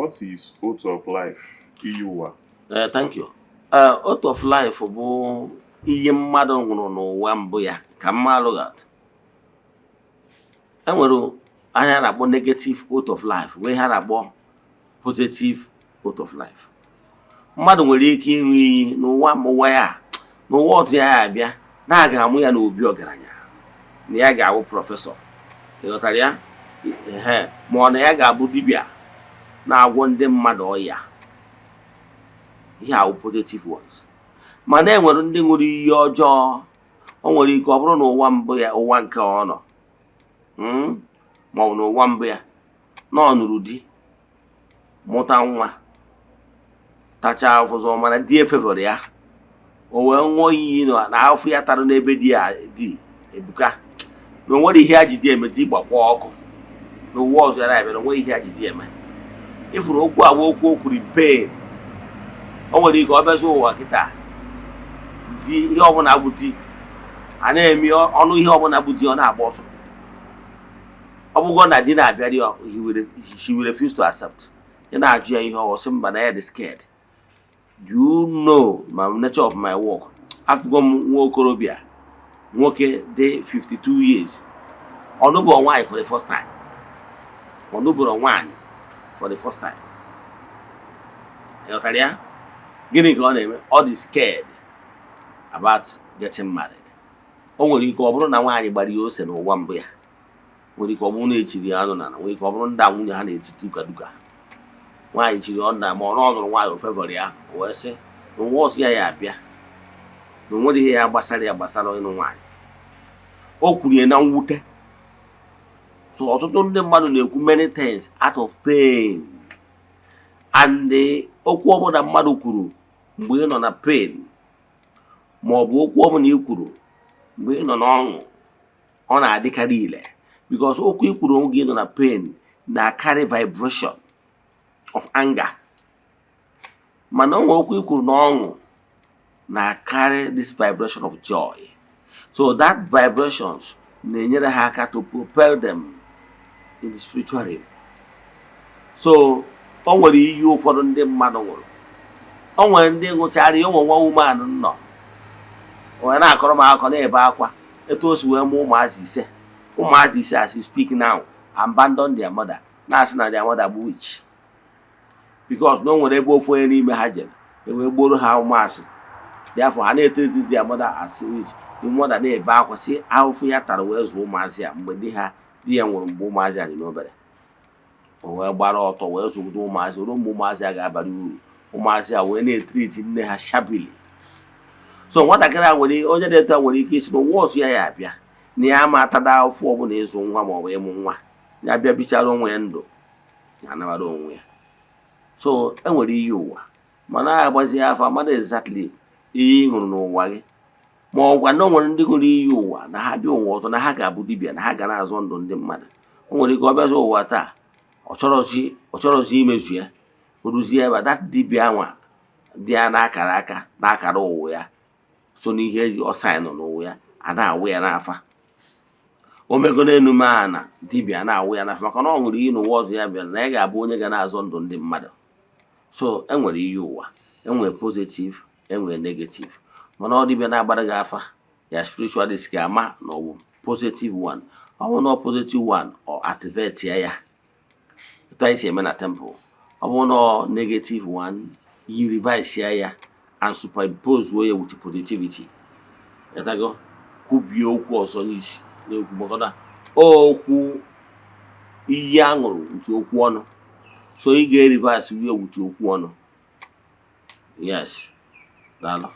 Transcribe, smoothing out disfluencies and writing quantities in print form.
What is oath of life? Iyi-uwa. Thank you. Oath of life bụ ihe mmadụ nwụrụ n'ụwa mbụ ya ka mmadụ ga-atụ. Enwere anya na-akpọ negative oath of life, wee ha na-akpọ positive oath of life. Mmadụ nwere ike ịṅụ iyi n'ụwa ya, n'ụwa otu ya abịa na-aga amụ ya n'obi ọgaranya, na ya ga-abụ prọfesọ, ịghọtara ya, ma ọ na ya ga-abụ dibịa na-agwọ ndị mmadụ ọya. Ihe ahụ positive ones. Mana enwere ndị ṅụrụ iyi ọjọọ. O nwere ike ọ bụrụ na ụwa mbụ ya, ụwa nke ọ nọ, ma ọ bụ n'ụwa mbụ ya na ọ nụrụ di, mụta nwa, tachaa afụzọ, mana di efevọrọ ya, o wee ṅụọ iyi na afọ ya tara n'ebe di ya dị ebuka, na o nwere ihe ya ji di eme, di gbakwa ọkụ n'ụwa ọzọ ya na-abịa, na o nwere ihe ya ji di eme. Ifuru okwu agwa okwu o kwuru pain. O nwere ike ọ bịazi ụwa kịta di ihe ọbụla bụ di a na-eme ọnụ ihe ọbụla bụ di ọ na-agba ọsọ. Ọ bụgo na di na-abịarị, she will refuse to accept. Ị na-ajụ ya ihe ọsị mba na ya dị scared. You know my nature of my work. Afụgo m nwa okorobịa nwoke dị 52 years, ọ nụbụrụ nwaanyị for the first time. Ọ nụbụrụ nwaanyị for the first time. Ịghọtara ya? Gịnị ka ọ na-eme? Ọ dị scared about getting married. O nwere ike ọ bụrụ na nwaanyị gbara ya ose n'ụwa mbụ ya, nwere ike ọ bụrụ na echiri ya anụ na nwere ike ọ bụrụ ndị nwunye ha na-etiti duka. Nwaanyị chiri ọnda ma ọ nụrụ nwaanyị ofevọrọ ya, o wee sị na ụwa ọzọ ya abịa, na o nwere ihe ya gbasara ịnụ nwaanyị. O kwuru ya na mwute. So ọtụtụ ndị mmadụ na-ekwu many things out of pain. And okwu ọbụla mmadụ kwuru mgbe ị nọ na pain, ma ọ bụ okwu ọbụla ị kwuru mgbe ị nọ n'ọṅụ, ọ na-adịkarị ile, because okwu ị kwuru oge ị nọ na pain na-carry vibration of anger. Mana onwe okwu ị kwuru n'ọṅụ na-carry this vibration of joy. So that vibrations na-enyere ha aka to propel them in the spiritual realm. So o nwere iyi ụfọdụ ndị mmadụ nwụrụ. O nwere ndị ṅụchara ya, o nwere nwa woman nọ onye na-akọrọ m akọ na-ebe akwa etu o si wee mụ ụmụazị ise. Ụmụazị ise as you speak now abandon their mother, na-asị na their mother bụ witch, because na o nwere ebe ofu onye n'ime ha jere wee gboro ha ụmụasị. Therefore ha na-etriti their mother as witch. The mother na-ebe akwa si ahụfụ ya tara wee zụọ ụmụazị ya mgbe di ya nwụrụ mgbe ụmụazị ya dị n'obere. O wee gbara ọtọ wee zụgide ụmụazị ruo mgbe ụmụazị ya ga-abara uru. Ụmụazị ya wee na-etriti nne ha shabili. So nwatakịrị a nwere onye dị etu a nwere ike isi na ụwa ọzọ ya abịa, na ya ma atada afọ ọbụla ịzụ nwa ma ọ bụ ịmụ nwa, ya bịa bichara onwe ya ndụ, ya anabara onwe ya. So enwere iyi ụwa, mana agbazi afọ amada exactly ihe ị ṅụrụ n'ụwa gị, ma ọ gwa na o nwere ndị ṅụrụ iyi ụwa na ha bịa ụwa ọzọ na ha ga-abụ dibịa, na ha ga na-azọ ndụ ndị mmadụ. O nwere ike ọ bịazi ụwa taa ọ chọrọzi imezu ya, o ruzie ebe that dibịa anwa dị ya n'akara aka n'akara ụwa ya, so n'ihe eji ọsaịnụ n'ụwa ya, a na-awụ ya n'afa. O mego n'enume a na dibịa na-awụ ya n'afa maka na ọ ṅụrụ iyi n'ụwa ọzọ ya bịara na ya ga-abụ onye ga na-azọ ndụ ndị mmadụ. So enwere iyi ụwa, enwere positive, enwere negative. Mana ọ dibịa na-agbara gị afa ya spiritualist ga-ama na ọ bụ positive one. Ọ bụ na positive one ọ activate ya etu anyị si eme na temple. Ọ bụ na negative one, you revise ya and superimpose ya with positivity. Yatago kwubie okwu ọzọ n'isi n'okwu maka okwu iyi aṅụrụ nke okwu ọnụ. So ị ga-erivise with okwu ọnụ. Yes. Daalụ.